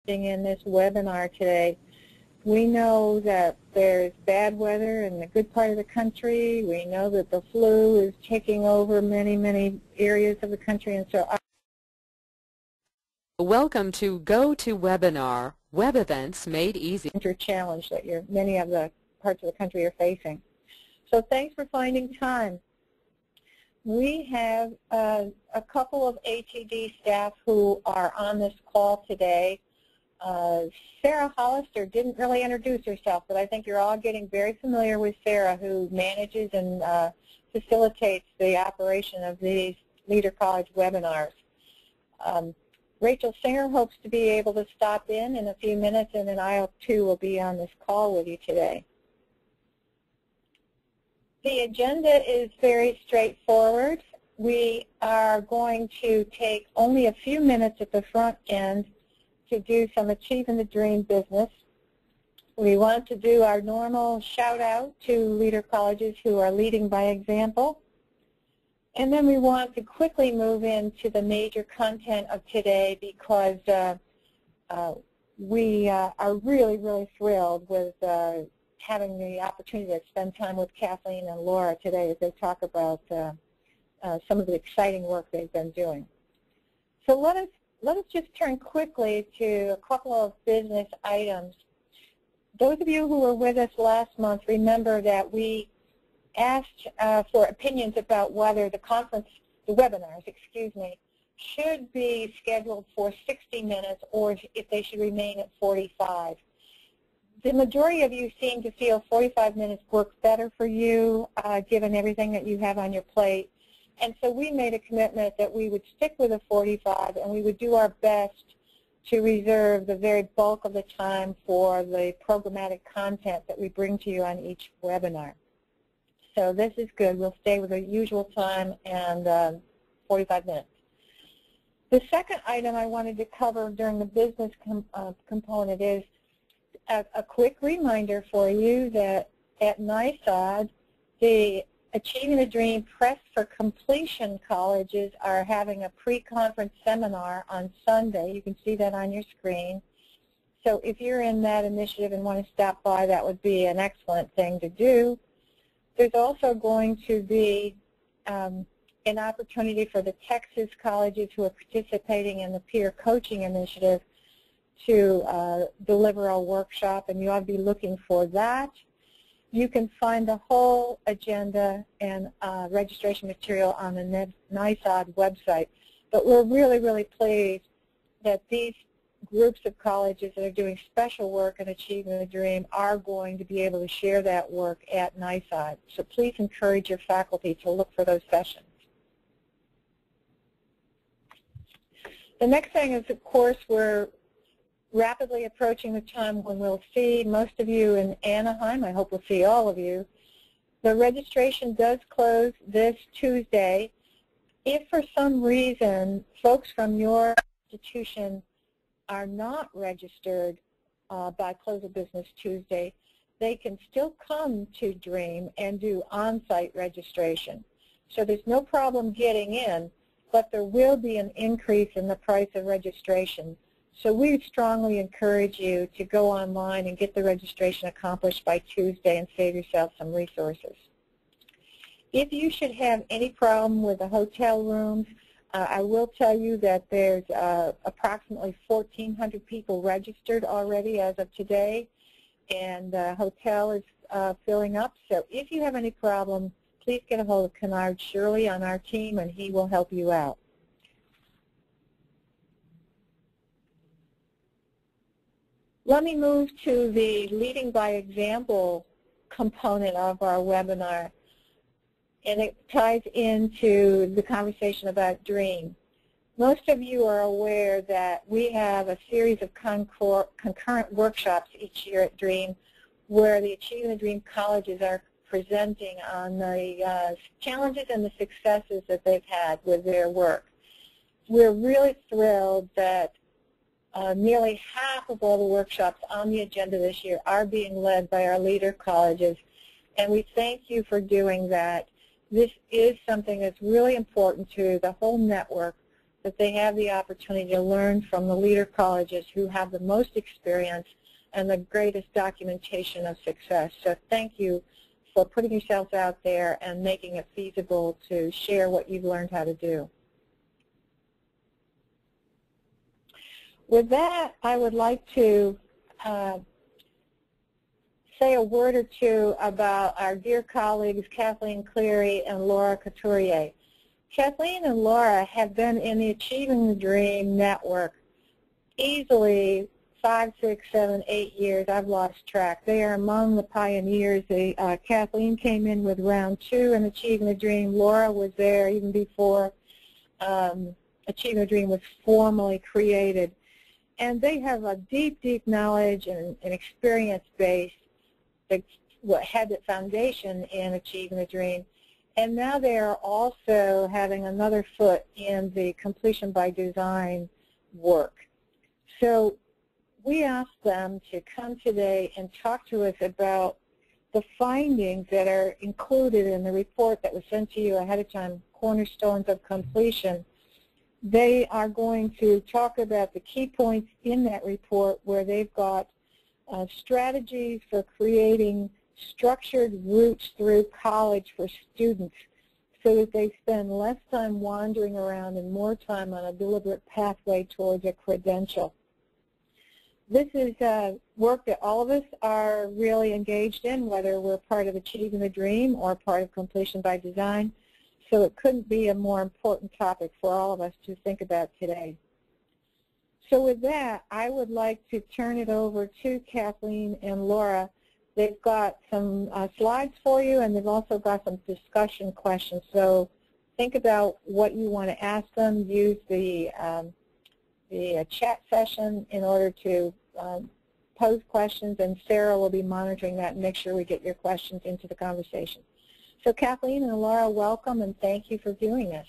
in this webinar today. We know that there's bad weather in the good part of the country. We know that the flu is taking over many areas of the country, and so welcome to GoToWebinar, web events made easy. Challenge that many of the parts of the country are facing. So thanks for finding time. We have a couple of ATD staff who are on this call today. Sarah Hollister didn't really introduce herself, but I think you're all getting very familiar with Sarah, who manages and facilitates the operation of these Leader College webinars. Rachel Singer hopes to be able to stop in a few minutes, and then I too will be on this call with you today. The agenda is very straightforward. We are going to take only a few minutes at the front end to do some Achieving the Dream business. We want to do our normal shout out to leader colleges who are leading by example. And then we want to quickly move into the major content of today, because we are really thrilled with having the opportunity to spend time with Kathleen and Laura today as they talk about some of the exciting work they've been doing. So let us just turn quickly to a couple of business items. Those of you who were with us last month remember that we asked for opinions about whether the webinars, should be scheduled for 60 minutes or if they should remain at 45. The majority of you seem to feel 45 minutes works better for you, given everything that you have on your plate. And so we made a commitment that we would stick with a 45, and we would do our best to reserve the very bulk of the time for the programmatic content that we bring to you on each webinar. So this is good. We'll stay with the usual time and 45 minutes. The second item I wanted to cover during the business component is a quick reminder for you that at NISOD, the Achieving the Dream Press for Completion colleges are having a pre-conference seminar on Sunday. You can see that on your screen. So if you're in that initiative and want to stop by, that would be an excellent thing to do. There's also going to be an opportunity for the Texas colleges who are participating in the peer coaching initiative to deliver a workshop, and you ought to be looking for that. You can find the whole agenda and registration material on the NISOD website. But we're really pleased that these groups of colleges that are doing special work in Achieving the Dream are going to be able to share that work at NISOD. So please encourage your faculty to look for those sessions. The next thing is, of course, we're rapidly approaching the time when we'll see most of you in Anaheim. I hope we'll see all of you. The registration does close this Tuesday. If for some reason folks from your institution are not registered by close of business Tuesday, they can still come to DREAM and do on-site registration. So there's no problem getting in, but there will be an increase in the price of registration. So we strongly encourage you to go online and get the registration accomplished by Tuesday and save yourself some resources. If you should have any problem with the hotel rooms, I will tell you that there's approximately 1,400 people registered already as of today, and the hotel is filling up. So if you have any problem, please get a hold of Kennard Shirley on our team, and he will help you out. Let me move to the leading by example component of our webinar, and it ties into the conversation about DREAM. Most of you are aware that we have a series of concurrent workshops each year at DREAM where the Achieving the Dream colleges are presenting on the challenges and the successes that they've had with their work. We're really thrilled that nearly half of all the workshops on the agenda this year are being led by our leader colleges, and we thank you for doing that. This is something that's really important to the whole network that they have the opportunity to learn from the leader colleges who have the most experience and the greatest documentation of success. So thank you for putting yourselves out there and making it feasible to share what you've learned how to do. With that, I would like to say a word or two about our dear colleagues Kathleen Cleary and Laura Couturier. Kathleen and Laura have been in the Achieving the Dream network easily 5, 6, 7, 8 years. I've lost track. They are among the pioneers. Kathleen came in with round 2 in Achieving the Dream. Laura was there even before Achieving the Dream was formally created. And they have a deep, deep knowledge and experience base that had the foundation in Achieving the Dream. And now they are also having another foot in the completion by design work. So we asked them to come today and talk to us about the findings that are included in the report that was sent to you ahead of time, Cornerstones of Completion. They are going to talk about the key points in that report where they've got strategies for creating structured routes through college for students so that they spend less time wandering around and more time on a deliberate pathway towards a credential. This is work that all of us are really engaged in, whether we're part of Achieving the Dream or part of Completion by Design. So it couldn't be a more important topic for all of us to think about today. So with that, I would like to turn it over to Kathleen and Laura. They've got some slides for you, and they've also got some discussion questions. So think about what you want to ask them. Use the chat session in order to pose questions, and Sarah will be monitoring that and make sure we get your questions into the conversation. So Kathleen and Laura, welcome, and thank you for doing this.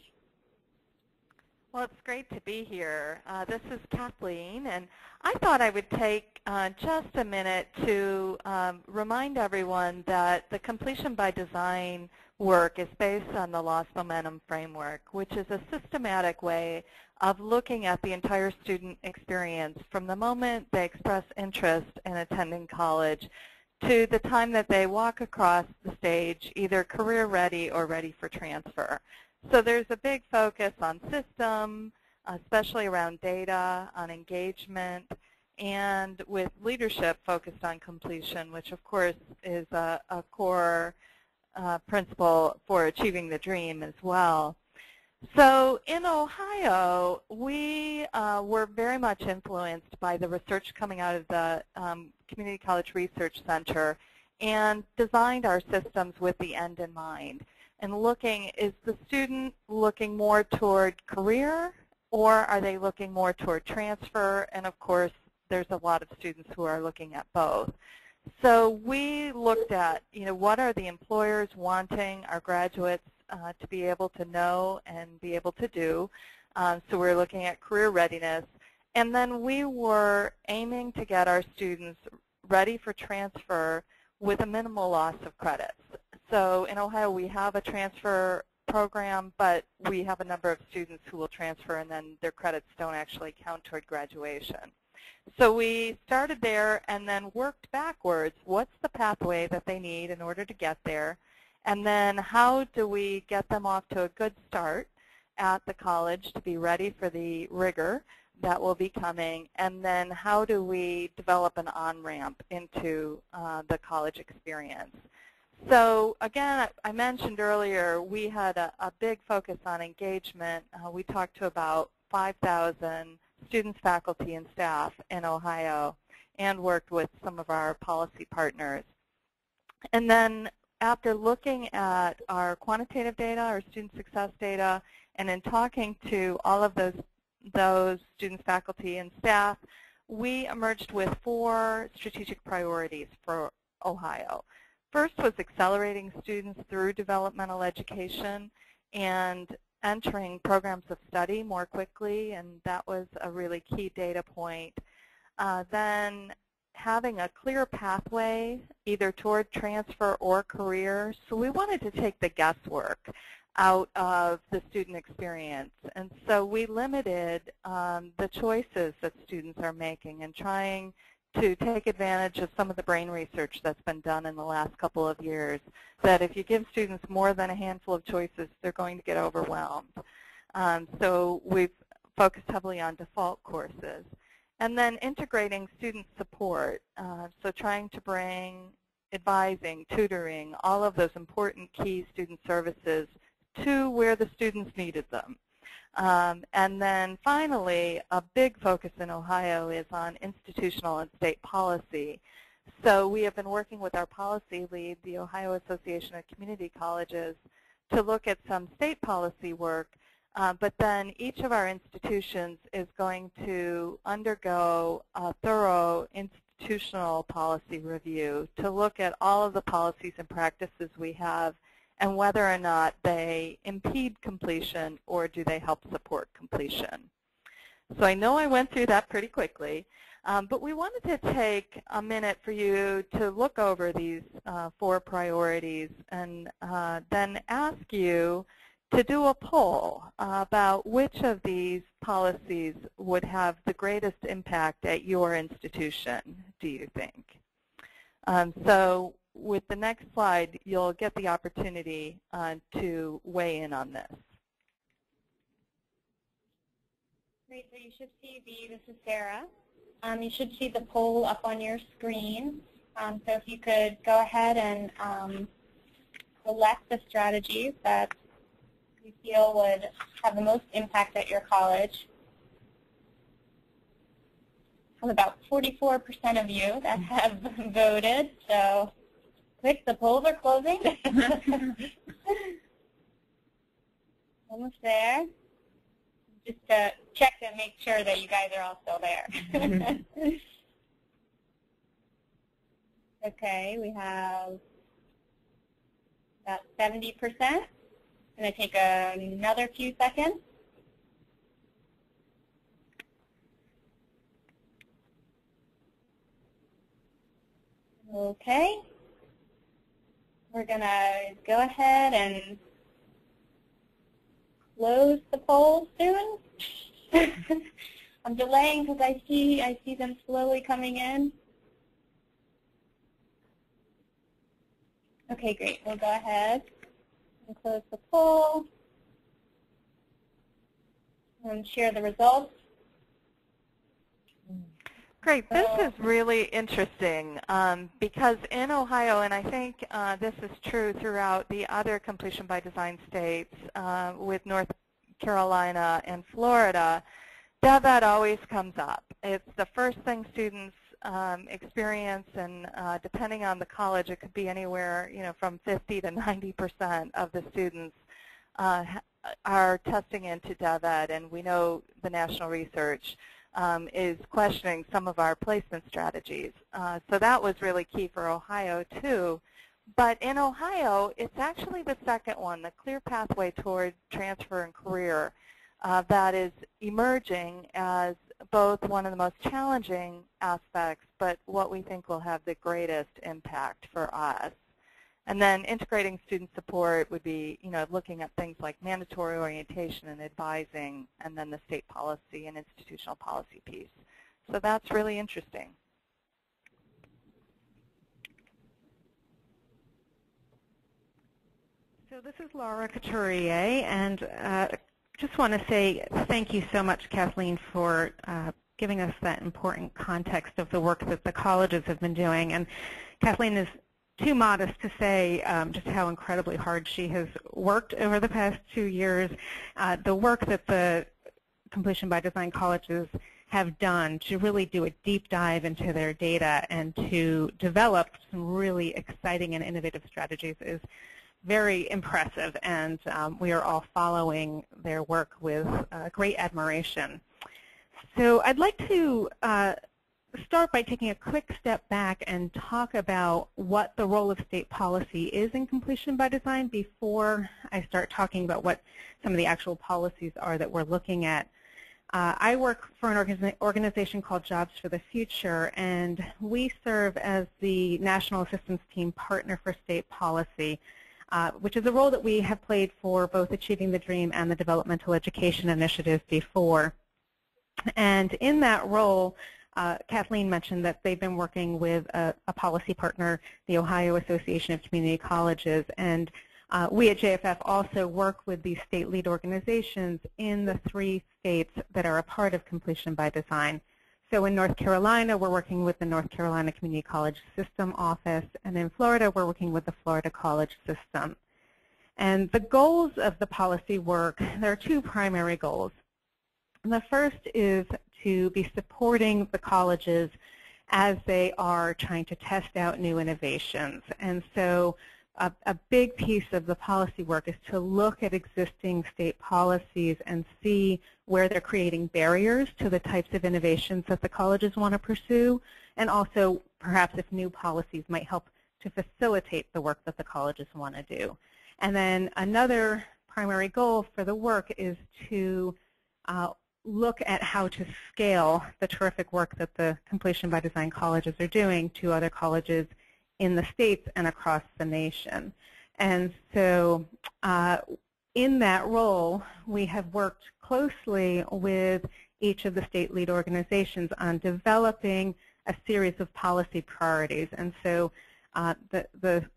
Well, it's great to be here. This is Kathleen, and I thought I would take just a minute to remind everyone that the Completion by Design work is based on the Lost Momentum Framework, which is a systematic way of looking at the entire student experience from the moment they express interest in attending college to the time that they walk across the stage, either career ready or ready for transfer. So there's a big focus on system, especially around data, on engagement, and with leadership focused on completion, which of course is a core principle for Achieving the Dream as well. So in Ohio, we were very much influenced by the research coming out of the Community College Research Center and designed our systems with the end in mind. And looking, is the student looking more toward career, or are they looking more toward transfer? And of course, there's a lot of students who are looking at both. So we looked at, what are the employers wanting our graduates to be able to know and be able to do. So we're looking at career readiness. And then we were aiming to get our students ready for transfer with a minimal loss of credits. So in Ohio, we have a transfer program, but we have a number of students who will transfer, and then their credits don't actually count toward graduation. So we started there and then worked backwards. What's the pathway that they need in order to get there? And then how do we get them off to a good start at the college to be ready for the rigor that will be coming? And then how do we develop an on-ramp into the college experience? So again, I mentioned earlier we had a big focus on engagement. We talked to about 5,000 students, faculty, and staff in Ohio and worked with some of our policy partners. And then after looking at our quantitative data, our student success data, and in talking to all of those students, faculty, and staff, we emerged with 4 strategic priorities for Ohio. First was accelerating students through developmental education and entering programs of study more quickly, and that was a really key data point. Then having a clear pathway either toward transfer or career. So we wanted to take the guesswork out of the student experience. And so we limited the choices that students are making and trying to take advantage of some of the brain research that's been done in the last couple of years, that if you give students more than a handful of choices, they're going to get overwhelmed. So we've focused heavily on default courses. And then integrating student support, so trying to bring advising, tutoring, all of those important key student services to where the students needed them. And then finally, a big focus in Ohio is on institutional and state policy. So we have been working with our policy lead, the Ohio Association of Community Colleges, to look at some state policy work, but then each of our institutions is going to undergo a thorough institutional policy review to look at all of the policies and practices we have and whether or not they impede completion or do they help support completion. So I know I went through that pretty quickly, but we wanted to take a minute for you to look over these 4 priorities and then ask you to do a poll about which of these policies would have the greatest impact at your institution, do you think? So with the next slide, you'll get the opportunity to weigh in on this. Great, so you should see this is Sarah. You should see the poll up on your screen. So if you could go ahead and select the strategies that you feel would have the most impact at your college. I have about 44% of you that have voted, so quick, the polls are closing. Almost there. Just to check to make sure that you guys are all still there. Okay, we have about 70%. It's going to take another few seconds. Okay. We're going to go ahead and close the poll soon. I'm delaying because I see them slowly coming in. Okay, great. We'll go ahead and close the poll and share the results. Great. This is really interesting because in Ohio, and I think this is true throughout the other completion by design states with North Carolina and Florida, DevEd always comes up. It's the first thing students experience, and depending on the college, it could be anywhere, from 50 to 90% of the students are testing into DevEd, and we know the national research is questioning some of our placement strategies. So that was really key for Ohio too. But in Ohio, it's actually the second one, the clear pathway toward transfer and career, that is emerging as both one of the most challenging aspects, but what we think will have the greatest impact for us. And then integrating student support would be, looking at things like mandatory orientation and advising, and then the state policy and institutional policy piece. So that's really interesting. So this is Laura Couturier, and just want to say thank you so much, Kathleen, for giving us that important context of the work that the colleges have been doing. And Kathleen is too modest to say just how incredibly hard she has worked over the past 2 years. The work that the completion by design colleges have done to really do a deep dive into their data and to develop some really exciting and innovative strategies is very impressive, and we are all following their work with great admiration. So I'd like to start by taking a quick step back and talk about what the role of state policy is in completion by design before I start talking about what some of the actual policies are that we're looking at. I work for an organization called Jobs for the Future, and we serve as the National Assistance Team Partner for State Policy. which is a role that we have played for both Achieving the Dream and the Developmental Education Initiative before. And in that role, Kathleen mentioned that they've been working with a policy partner, the Ohio Association of Community Colleges, and we at JFF also work with these state lead organizations in the 3 states that are a part of Completion by Design. So in North Carolina, we're working with the North Carolina Community College System Office, and in Florida, we're working with the Florida College System. And the goals of the policy work, there are 2 primary goals. The first is to be supporting the colleges as they are trying to test out new innovations. And so a big piece of the policy work is to look at existing state policies and see where they're creating barriers to the types of innovations that the colleges want to pursue, and also perhaps if new policies might help to facilitate the work that the colleges want to do. And then another primary goal for the work is to look at how to scale the terrific work that the Completion by Design colleges are doing to other colleges in the states and across the nation. And so in that role, we have worked closely with each of the state lead organizations on developing a series of policy priorities. And so the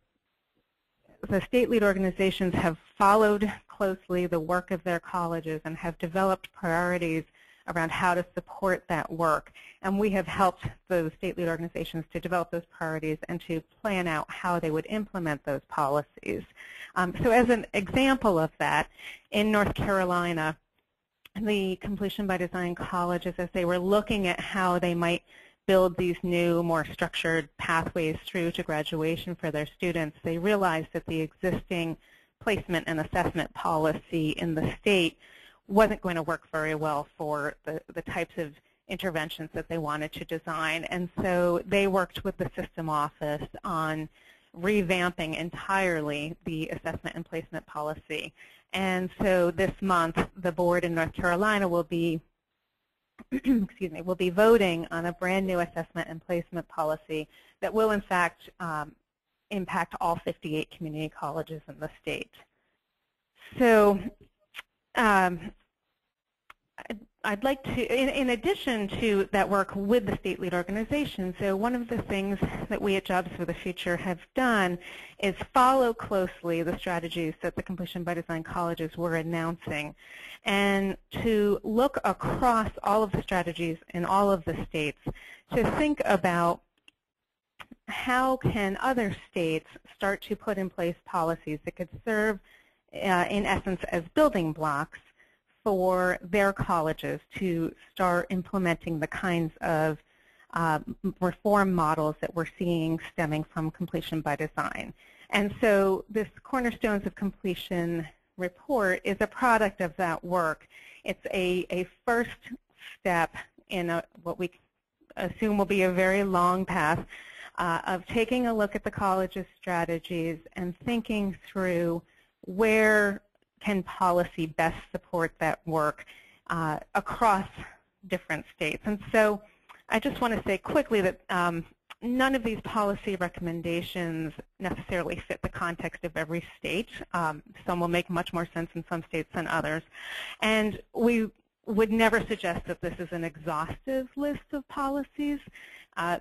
state lead organizations have followed closely the work of their colleges and have developed priorities around how to support that work. And we have helped those state lead organizations to develop those priorities and to plan out how they would implement those policies. So as an example of that, in North Carolina, the Completion by Design colleges, as they were looking at how they might build these new, more structured pathways through to graduation for their students, they realized that the existing placement and assessment policy in the state wasn't going to work very well for the types of interventions that they wanted to design. And so they worked with the system office on revamping entirely the assessment and placement policy. And so this month, the board in North Carolina will be excuse me, will be voting on a brand new assessment and placement policy that will in fact impact all 58 community colleges in the state. So I'd like to, in addition to that work with the state lead organization, so one of the things that we at Jobs for the Future have done is follow closely the strategies that the Completion by Design colleges were announcing, and to look across all of the strategies in all of the states to think about how can other states start to put in place policies that could serve, in essence, as building blocks for their colleges to start implementing the kinds of reform models that we're seeing stemming from Completion by Design. And so this Cornerstones of Completion report is a product of that work. It's a first step in what we assume will be a very long path of taking a look at the college's strategies and thinking through where can policy best support that work across different states. And so I just want to say quickly that none of these policy recommendations necessarily fit the context of every state. Some will make much more sense in some states than others. And we would never suggest that this is an exhaustive list of policies.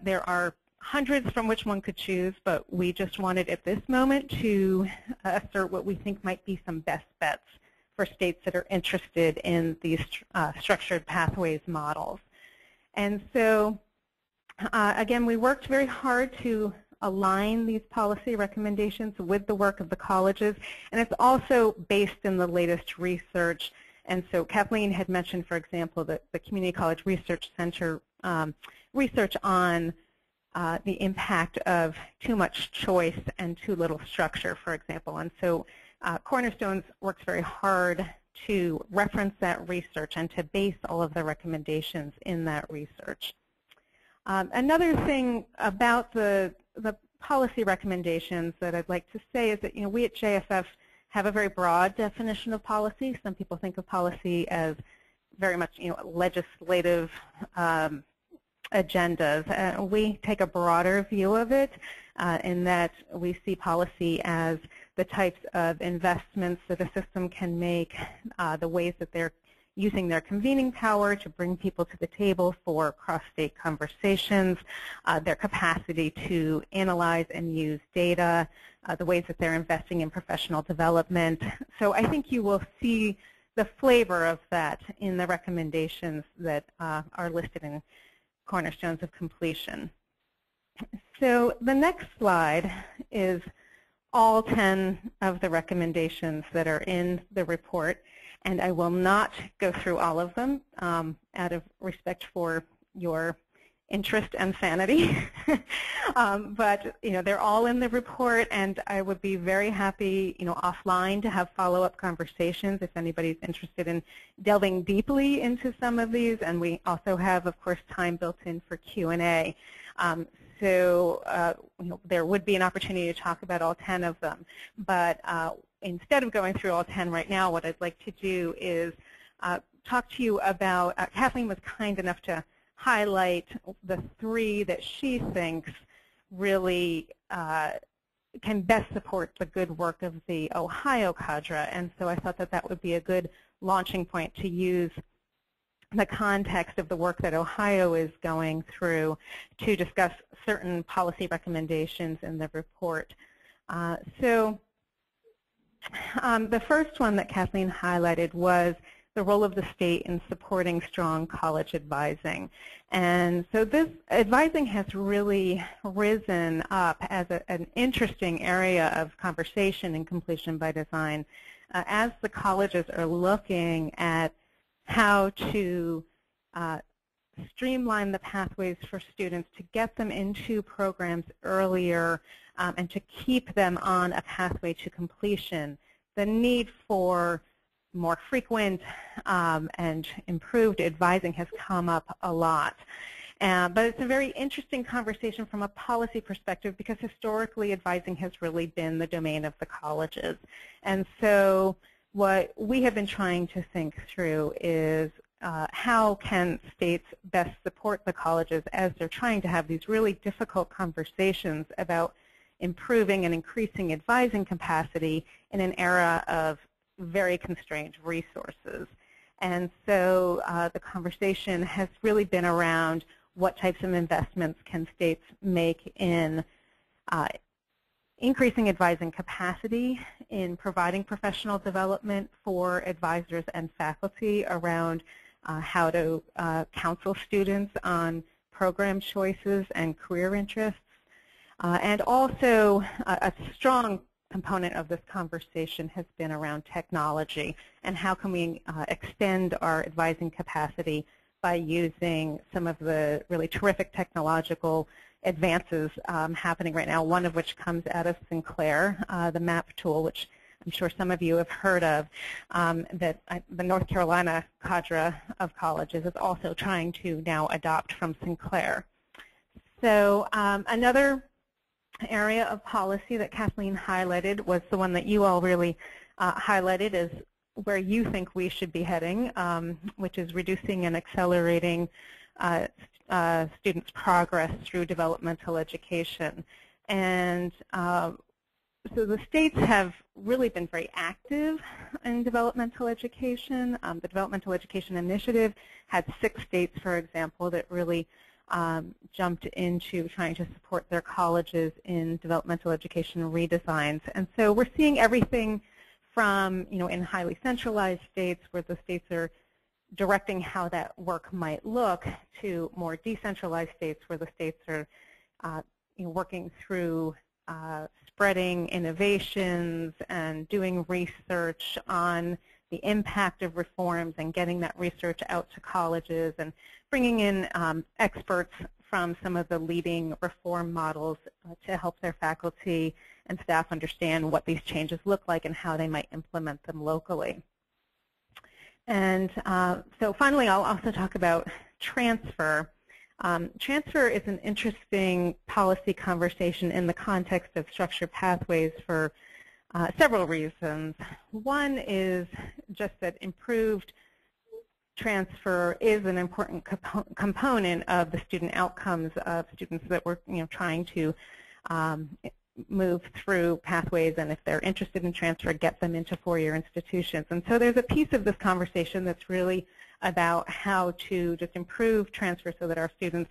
There are hundreds from which one could choose, but we just wanted at this moment to assert what we think might be some best bets for states that are interested in these structured pathways models. And so, again, we worked very hard to align these policy recommendations with the work of the colleges, and it's also based in the latest research. And so Kathleen had mentioned, for example, that the Community College Research Center research on the impact of too much choice and too little structure, for example. And so Cornerstones works very hard to reference that research and to base all of the recommendations in that research. Another thing about the policy recommendations that I'd like to say is that we at JFF have a very broad definition of policy. Some people think of policy as very much legislative agendas. We take a broader view of it in that we see policy as the types of investments that a system can make, the ways that they're using their convening power to bring people to the table for cross-state conversations, their capacity to analyze and use data, the ways that they're investing in professional development. So I think you will see the flavor of that in the recommendations that are listed in Cornerstones of Completion. So the next slide is all 10 of the recommendations that are in the report. And I will not go through all of them out of respect for your interest and sanity. But they're all in the report, and I would be very happy offline to have follow-up conversations if anybody's interested in delving deeply into some of these. And we also have, of course, time built in for Q&A. So there would be an opportunity to talk about all 10 of them. But instead of going through all 10 right now, what I'd like to do is talk to you about, Kathleen was kind enough to highlight the 3 that she thinks really can best support the good work of the Ohio cadre. And so I thought that that would be a good launching point to use the context of the work that Ohio is going through to discuss certain policy recommendations in the report. So the first one that Kathleen highlighted was the role of the state in supporting strong college advising. And so this advising has really risen up as an interesting area of conversation in completion by design as the colleges are looking at how to streamline the pathways for students to get them into programs earlier and to keep them on a pathway to completion. The need for more frequent and improved advising has come up a lot. But it's a very interesting conversation from a policy perspective because historically advising has really been the domain of the colleges. And so what we have been trying to think through is how can states best support the colleges as they're trying to have these really difficult conversations about improving and increasing advising capacity in an era of very constrained resources. And so the conversation has really been around what types of investments can states make in increasing advising capacity, in providing professional development for advisors and faculty around how to counsel students on program choices and career interests. And also a strong component of this conversation has been around technology and how can we extend our advising capacity by using some of the really terrific technological advances happening right now, one of which comes out of Sinclair, the MAP tool, which I'm sure some of you have heard of, that the North Carolina cadre of colleges is also trying to now adopt from Sinclair. So another area of policy that Kathleen highlighted was the one that you all really highlighted as where you think we should be heading, which is reducing and accelerating students' progress through developmental education. And so the states have really been very active in developmental education. The Developmental Education Initiative had 6 states, for example, that really jumped into trying to support their colleges in developmental education redesigns. And so we're seeing everything from, in highly centralized states where the states are directing how that work might look to more decentralized states where the states are working through spreading innovations and doing research on the impact of reforms and getting that research out to colleges and bringing in experts from some of the leading reform models to help their faculty and staff understand what these changes look like and how they might implement them locally. And so finally, I'll also talk about transfer. Transfer is an interesting policy conversation in the context of structured pathways for several reasons. One is just that improved transfer is an important component of the student outcomes of students that we're trying to move through pathways, and if they're interested in transfer, get them into four-year institutions. And so there's a piece of this conversation that's really about how to just improve transfer so that our students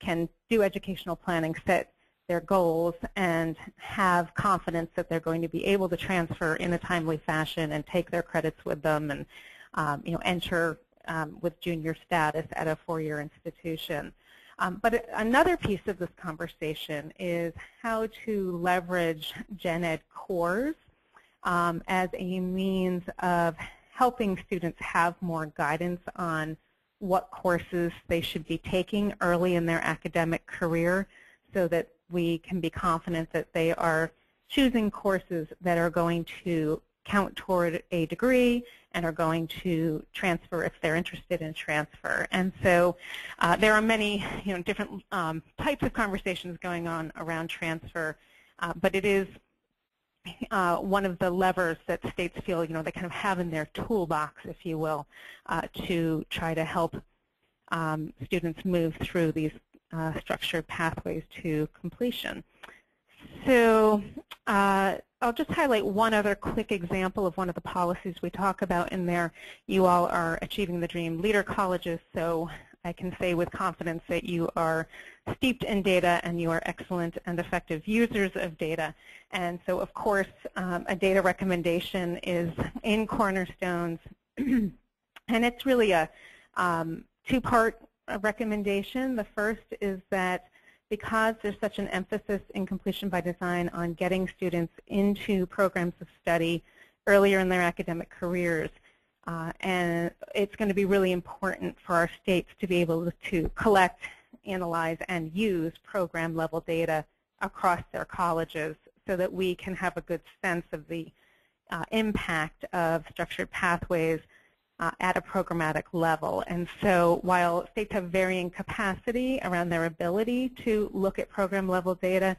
can do educational planning, set their goals, and have confidence that they're going to be able to transfer in a timely fashion and take their credits with them and enter with junior status at a four-year institution. But another piece of this conversation is how to leverage gen ed cores as a means of helping students have more guidance on what courses they should be taking early in their academic career, so that we can be confident that they are choosing courses that are going to count toward a degree and are going to transfer if they're interested in transfer. And so there are many different types of conversations going on around transfer, but it is one of the levers that states feel they kind of have in their toolbox, if you will, to try to help students move through these structured pathways to completion. So I'll just highlight one other quick example of one of the policies we talk about in there. You all are Achieving the Dream Leader Colleges, so I can say with confidence that you are steeped in data and you are excellent and effective users of data. And so, of course, a data recommendation is in Cornerstones, and it's really a two-part recommendation. The first is that because there's such an emphasis in completion by design on getting students into programs of study earlier in their academic careers, and it's going to be really important for our states to be able to collect, analyze, and use program-level data across their colleges so that we can have a good sense of the impact of structured pathways at a programmatic level. And so while states have varying capacity around their ability to look at program-level data,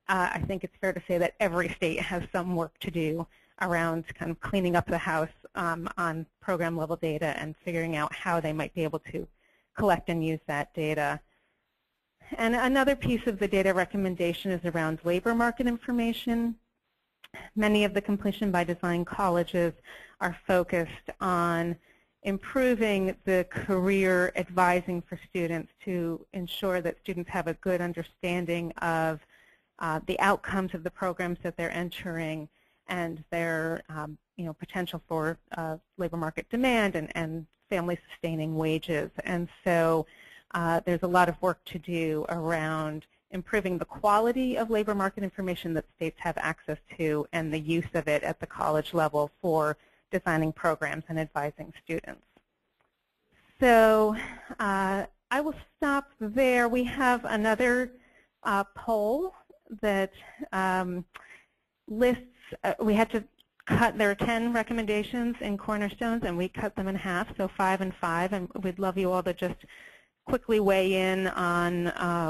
I think it's fair to say that every state has some work to do around kind of cleaning up the house on program-level data and figuring out how they might be able to collect and use that data. And another piece of the data recommendation is around labor market information. Many of the completion by design colleges are focused on improving the career advising for students to ensure that students have a good understanding of the outcomes of the programs that they're entering and their potential for labor market demand and family-sustaining wages. And so there's a lot of work to do around improving the quality of labor market information that states have access to and the use of it at the college level for designing programs and advising students. So I will stop there. We have another poll that lists, we had to cut, there are 10 recommendations in Cornerstones, and we cut them in half, so 5 and 5, and we'd love you all to just quickly weigh in on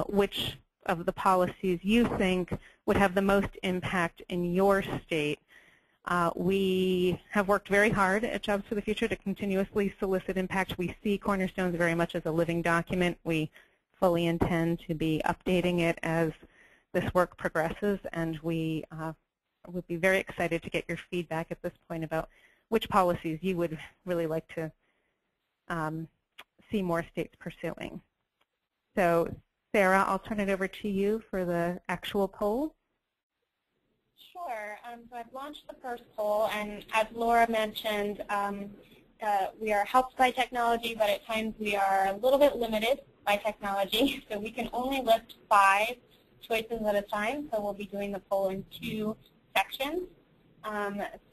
which of the policies you think would have the most impact in your state. We have worked very hard at Jobs for the Future to continuously solicit impact. We see Cornerstones very much as a living document. We fully intend to be updating it as this work progresses, and we would be very excited to get your feedback at this point about which policies you would really like to see more states pursuing. So Sarah, I'll turn it over to you for the actual poll. Sure. So I've launched the first poll, and as Laura mentioned, we are helped by technology, but at times we are a little bit limited by technology. So we can only list 5 choices at a time, so we'll be doing the poll in 2 sections.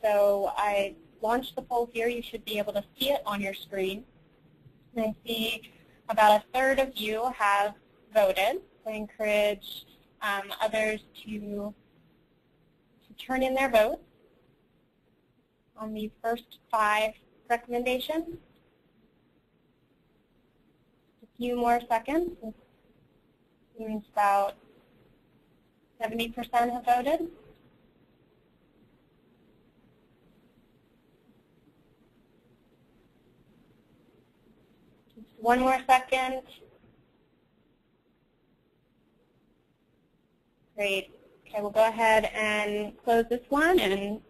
So I launched the poll here. You should be able to see it on your screen. And I see about a third of you have voted. So I encourage others to turn in their votes on these first 5 recommendations. A few more seconds. It seems about 70% have voted. Just one more second. Great. Okay, we'll go ahead and close this one and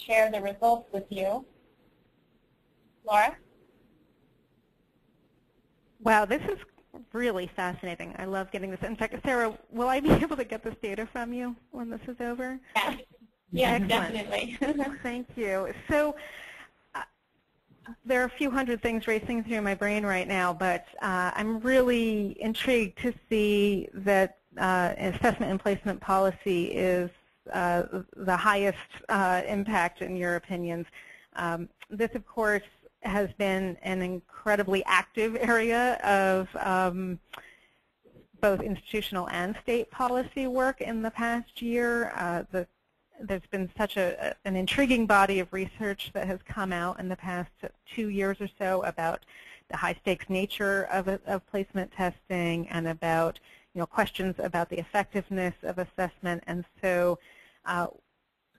share the results with you. Laura? Wow, this is really fascinating. I love getting this. In fact, Sarah, will I be able to get this data from you when this is over? Yes, yes, Excellent. definitely. Thank you. So there are a few hundred things racing through my brain right now, but I'm really intrigued to see that assessment and placement policy is the highest impact in your opinions. This, of course, has been an incredibly active area of both institutional and state policy work in the past year. There's been such an intriguing body of research that has come out in the past 2 years or so about the high-stakes nature of placement testing and about questions about the effectiveness of assessment. And so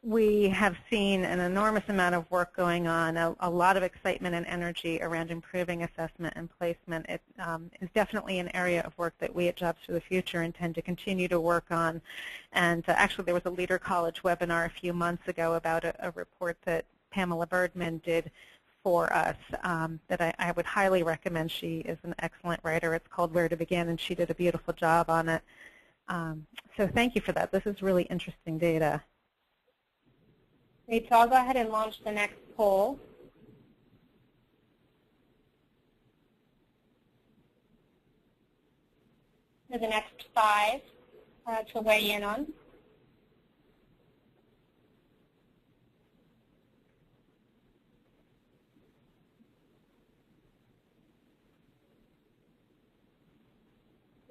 we have seen an enormous amount of work going on, a lot of excitement and energy around improving assessment and placement. It is definitely an area of work that we at Jobs for the Future intend to continue to work on. And actually there was a Leader College webinar a few months ago about a report that Pamela Birdman did for us that I would highly recommend. She is an excellent writer. It's called Where to Begin, and she did a beautiful job on it. So thank you for that. This is really interesting data. Great, so I'll go ahead and launch the next poll. For the next 5 to weigh in on.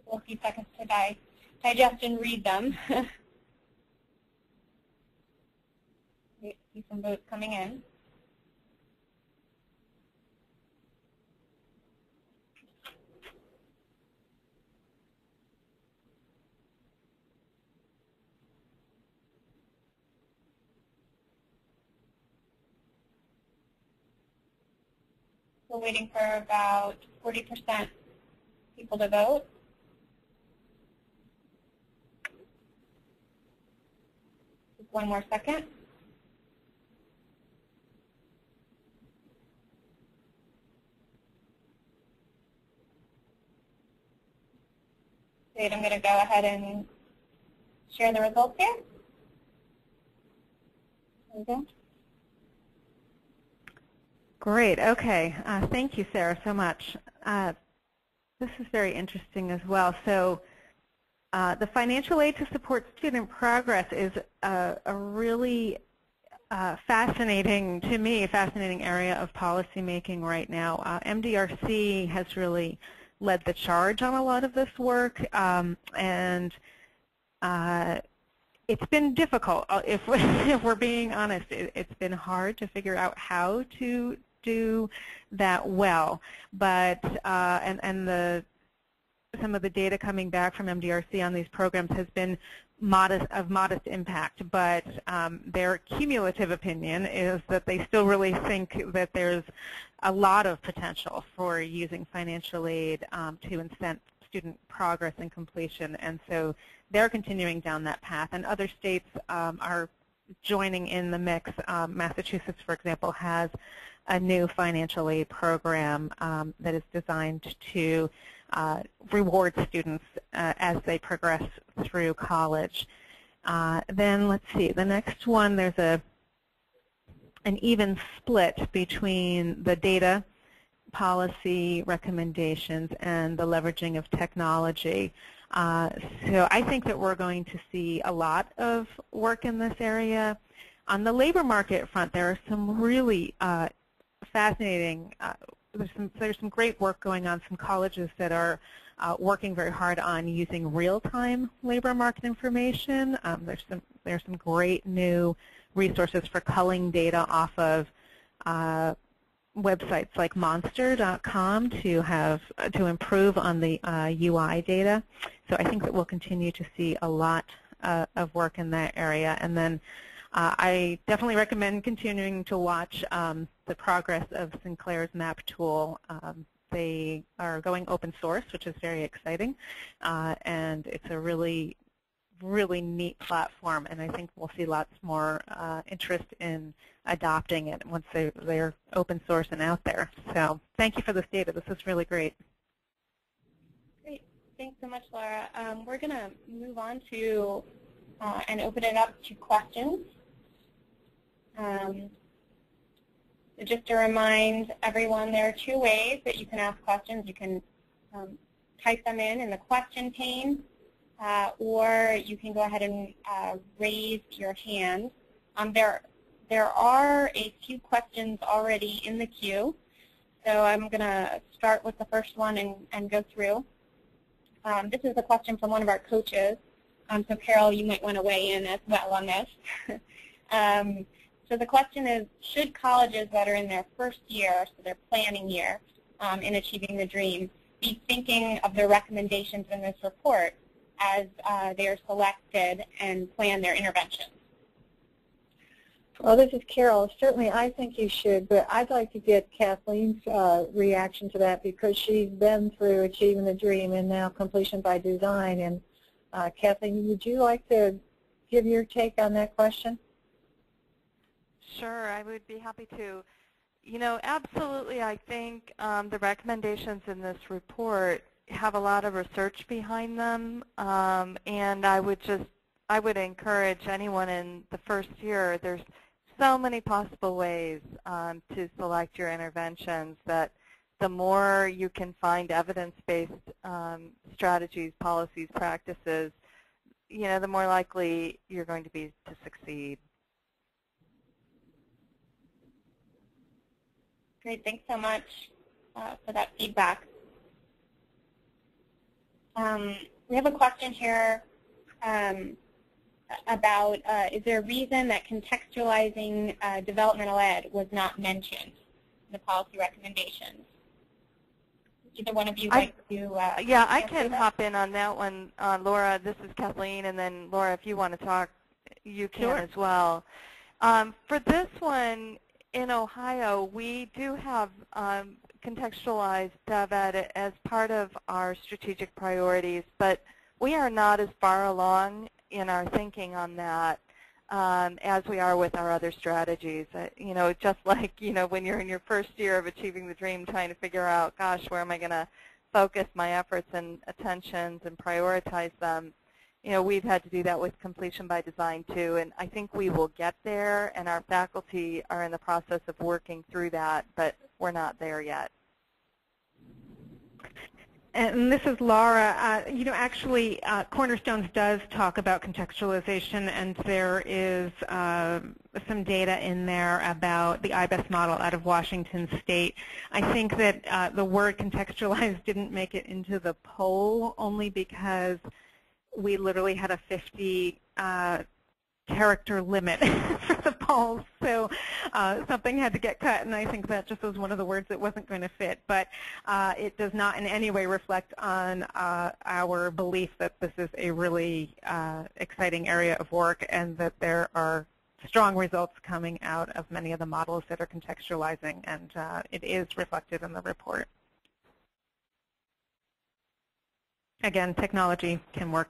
A few seconds to digest and read them. See some votes coming in. We're waiting for about 40% people to vote. Just one more second. Great, I'm going to go ahead and share the results here. There we go. Great. Okay. Thank you, Sarah, so much. This is very interesting as well. So the financial aid to support student progress is a really fascinating, to me, fascinating area of policy making right now. MDRC has really led the charge on a lot of this work, and it's been difficult. If we're being honest, it's been hard to figure out how to do that well. But some of the data coming back from MDRC on these programs has been of modest impact, but their cumulative opinion is that they still really think that there's a lot of potential for using financial aid to incent student progress and completion, and so they're continuing down that path. And other states are joining in the mix. Massachusetts, for example, has a new financial aid program that is designed to reward students as they progress through college. Then let's see, the next one, there's an even split between the data policy recommendations and the leveraging of technology. So I think that we're going to see a lot of work in this area. On the labor market front, there are some really fascinating, there's some great work going on, some colleges that are working very hard on using real-time labor market information. There's some great new resources for culling data off of websites like monster.com to improve on the UI data. So I think that we'll continue to see a lot of work in that area. And then I definitely recommend continuing to watch the progress of Sinclair's map tool. They are going open source, which is very exciting, and it's a really really neat platform, and I think we'll see lots more interest in adopting it once they're open source and out there. So thank you for this data. This is really great. Great. Thanks so much, Laura. We're going to move on to and open it up to questions. So just to remind everyone, there are two ways that you can ask questions. You can type them in the question pane, or you can go ahead and raise your hand. There are a few questions already in the queue, so I'm going to start with the first one and go through. This is a question from one of our coaches, so Carol, you might want to weigh in as well on this. So the question is, should colleges that are in their first year, so their planning year in Achieving the Dream, be thinking of their recommendations in this report as they are selected and plan their interventions? Well, this is Carol. Certainly I think you should, but I'd like to get Kathleen's reaction to that because she's been through Achieving the Dream and now Completion by Design. And Kathleen, would you like to give your take on that question? Sure, I would be happy to. You know, absolutely, I think the recommendations in this report have a lot of research behind them, and I would encourage anyone in the first year, there's so many possible ways to select your interventions that the more you can find evidence-based strategies, policies, practices, you know, the more likely you're going to be to succeed. Great, thanks so much for that feedback. We have a question here about is there a reason that contextualizing developmental ed was not mentioned in the policy recommendations? Either one of you like to yeah, I can hop in on that one. Laura, this is Kathleen, and then Laura, if you want to talk, you can Sure. as well. For this one, in Ohio, we do have contextualized DevEd as part of our strategic priorities, but we are not as far along in our thinking on that as we are with our other strategies. You know, just like, you know, when you're in your first year of Achieving the Dream trying to figure out, gosh, where am I going to focus my efforts and attentions and prioritize them, you know, we've had to do that with Completion by Design too, and I think we will get there, and our faculty are in the process of working through that, but we're not there yet. And this is Laura. You know, actually, Cornerstones does talk about contextualization, and there is some data in there about the IBES model out of Washington State. I think that the word contextualized didn't make it into the poll only because we literally had a 50 character limit for the polls, so something had to get cut, and I think that just was one of the words that wasn't going to fit. But it does not in any way reflect on our belief that this is a really exciting area of work and that there are strong results coming out of many of the models that are contextualizing, and it is reflected in the report. Again, technology can work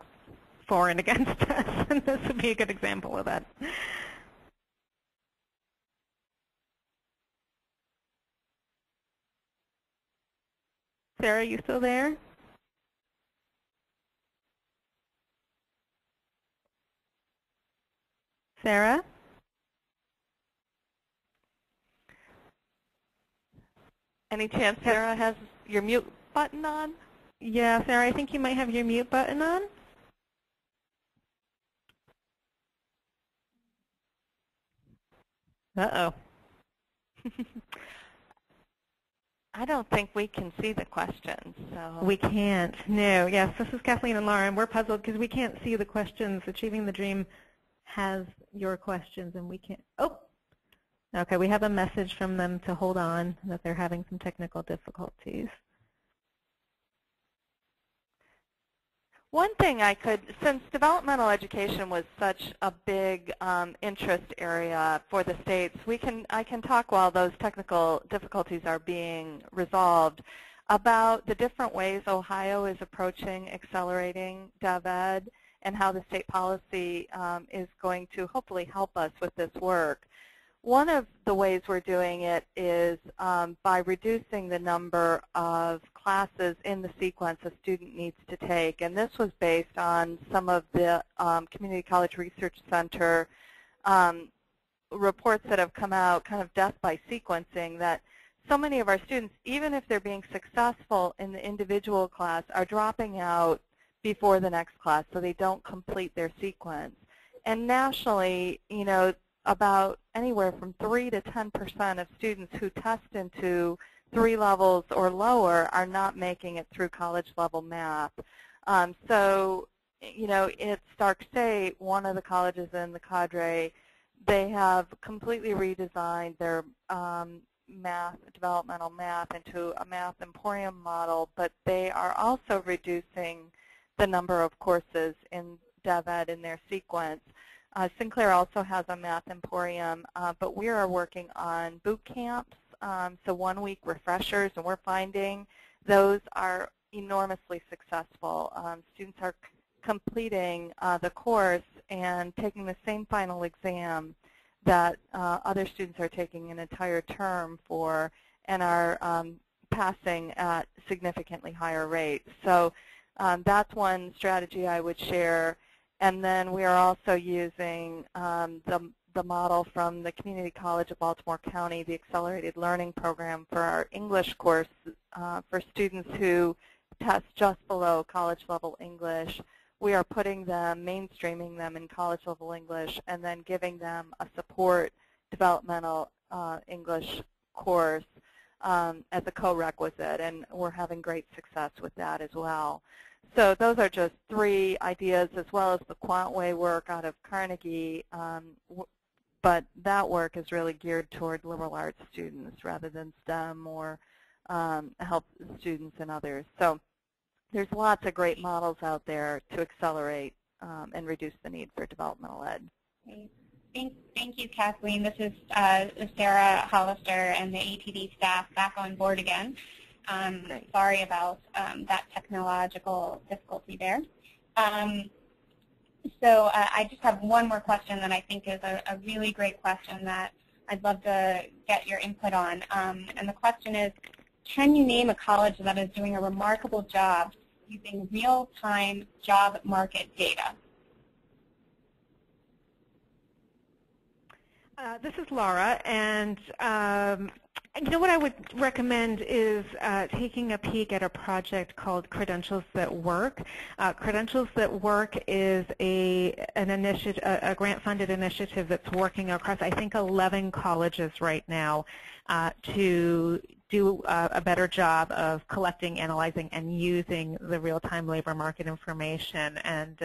for and against us, and this would be a good example of that. Sarah, you still there? Sarah? Any chance Sarah has your mute button on? Yeah, Sarah, I think you might have your mute button on. Uh-oh. I don't think we can see the questions. So. We can't. No. Yes, this is Kathleen and Laura, and we're puzzled because we can't see the questions. Achieving the Dream has your questions, and we can't. Oh. Okay, we have a message from them to hold on, that they're having some technical difficulties. One thing I could, since developmental education was such a big interest area for the states, I can talk while those technical difficulties are being resolved about the different ways Ohio is approaching accelerating DevEd and how the state policy is going to hopefully help us with this work. One of the ways we're doing it is by reducing the number of classes in the sequence a student needs to take. And this was based on some of the Community College Research Center reports that have come out, kind of death by sequencing, that so many of our students, even if they're being successful in the individual class, are dropping out before the next class, so they don't complete their sequence. And nationally, you know, about anywhere from 3 to 10% of students who test into 3 levels or lower are not making it through college level math. So, you know, at Stark State, one of the colleges in the cadre, they have completely redesigned their developmental math into a math emporium model, but they are also reducing the number of courses in DevEd in their sequence. Sinclair also has a math emporium, but we are working on boot camps, so 1-week refreshers, and we're finding those are enormously successful. Students are completing the course and taking the same final exam that other students are taking an entire term for, and are passing at significantly higher rates. So that's one strategy I would share. And then we are also using the model from the Community College of Baltimore County, the Accelerated Learning Program, for our English course for students who test just below college level English. We are putting them, mainstreaming them in college level English, and then giving them a support developmental English course as a co-requisite, and we're having great success with that as well. So those are just 3 ideas, as well as the QuantWay work out of Carnegie, but that work is really geared toward liberal arts students rather than STEM or help students and others. So there's lots of great models out there to accelerate and reduce the need for developmental ed. Thank you, Kathleen. This is Sarah Hollister and the ATD staff back on board again. Sorry about that technological difficulty there. So I just have one more question that I think is a really great question that I'd love to get your input on. And the question is, can you name a college that is doing a remarkable job using real-time job market data? This is Laura, and you know what I would recommend is taking a peek at a project called Credentials That Work. Credentials That Work is an initiative, a grant-funded initiative that's working across, I think, 11 colleges right now to do a better job of collecting, analyzing, and using the real-time labor market information. And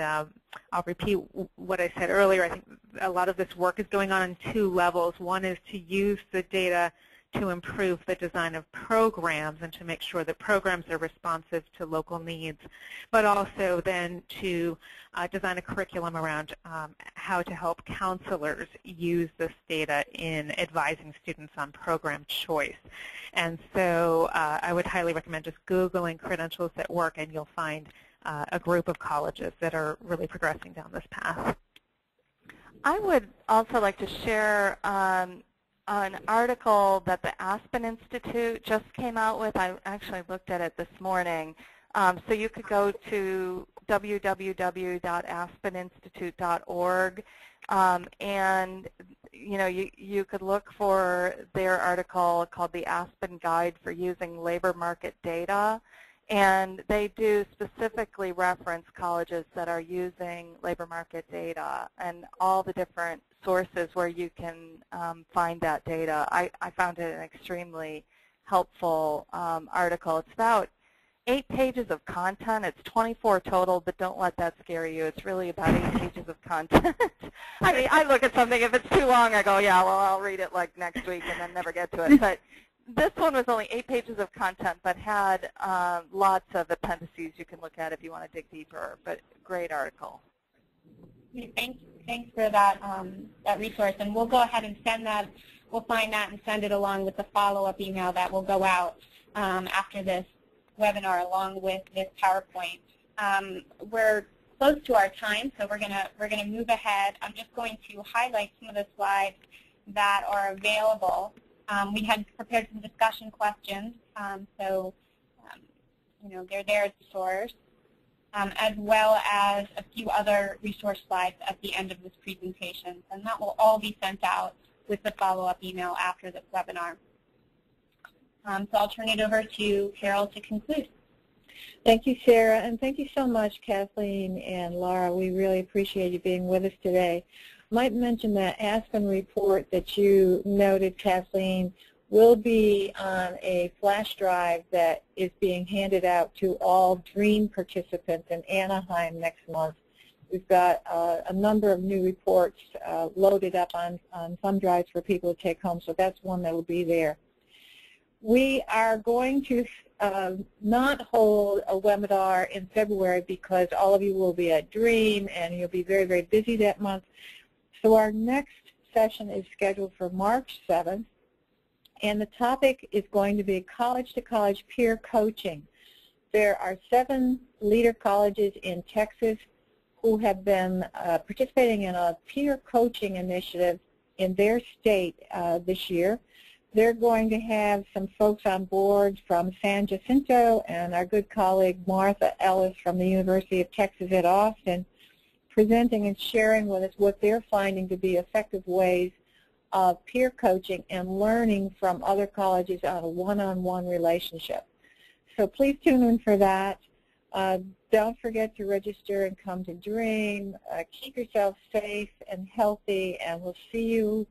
I'll repeat what I said earlier. I think a lot of this work is going on 2 levels. One is to use the data to improve the design of programs and to make sure that programs are responsive to local needs, but also then to design a curriculum around how to help counselors use this data in advising students on program choice. And so I would highly recommend just Googling Credentials That Work, and you'll find a group of colleges that are really progressing down this path. I would also like to share an article that the Aspen Institute just came out with. I actually looked at it this morning. So you could go to www.aspeninstitute.org, and you could look for their article called The Aspen Guide for Using Labor Market Data. And they do specifically reference colleges that are using labor market data and all the different sources where you can find that data. I found it an extremely helpful article. It's about 8 pages of content. It's 24 total, but don't let that scare you. It's really about 8 pages of content. I mean, I look at something, if it's too long, I go, yeah, well, I'll read it like next week and then never get to it. But this one was only 8 pages of content, but had lots of appendices you can look at if you want to dig deeper. But great article. Thanks for that that resource, and we'll go ahead and send that. We'll find that and send it along with the follow-up email that will go out after this webinar, along with this PowerPoint. We're close to our time, so we're gonna move ahead. I'm just going to highlight some of the slides that are available. We had prepared some discussion questions, they're there as a source, as well as a few other resource slides at the end of this presentation, and that will all be sent out with the follow-up email after this webinar. So I'll turn it over to Carol to conclude. Thank you, Sarah, and thank you so much, Kathleen and Laura. We really appreciate you being with us today. I might mention that Aspen report that you noted, Kathleen, will be on a flash drive that is being handed out to all DREAM participants in Anaheim next month. We've got a number of new reports loaded up on thumb drives for people to take home, so that's one that will be there. We are going to not hold a webinar in February because all of you will be at DREAM and you'll be very, very busy that month. So our next session is scheduled for March 7th, and the topic is going to be college-to-college peer coaching. There are 7 leader colleges in Texas who have been participating in a peer coaching initiative in their state this year. They're going to have some folks on board from San Jacinto and our good colleague Martha Ellis from the University of Texas at Austin, presenting and sharing with us what they're finding to be effective ways of peer coaching and learning from other colleges on a one-on-one relationship. So please tune in for that. Don't forget to register and come to DREAM. Keep yourself safe and healthy, and we'll see you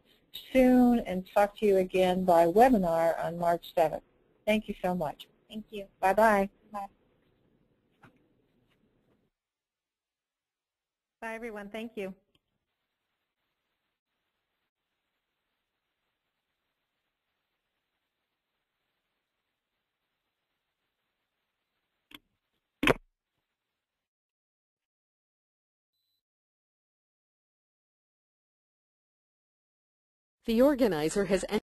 soon and talk to you again by webinar on March 7th. Thank you so much. Thank you. Bye-bye. Bye. Bye, everyone. Thank you. The organizer has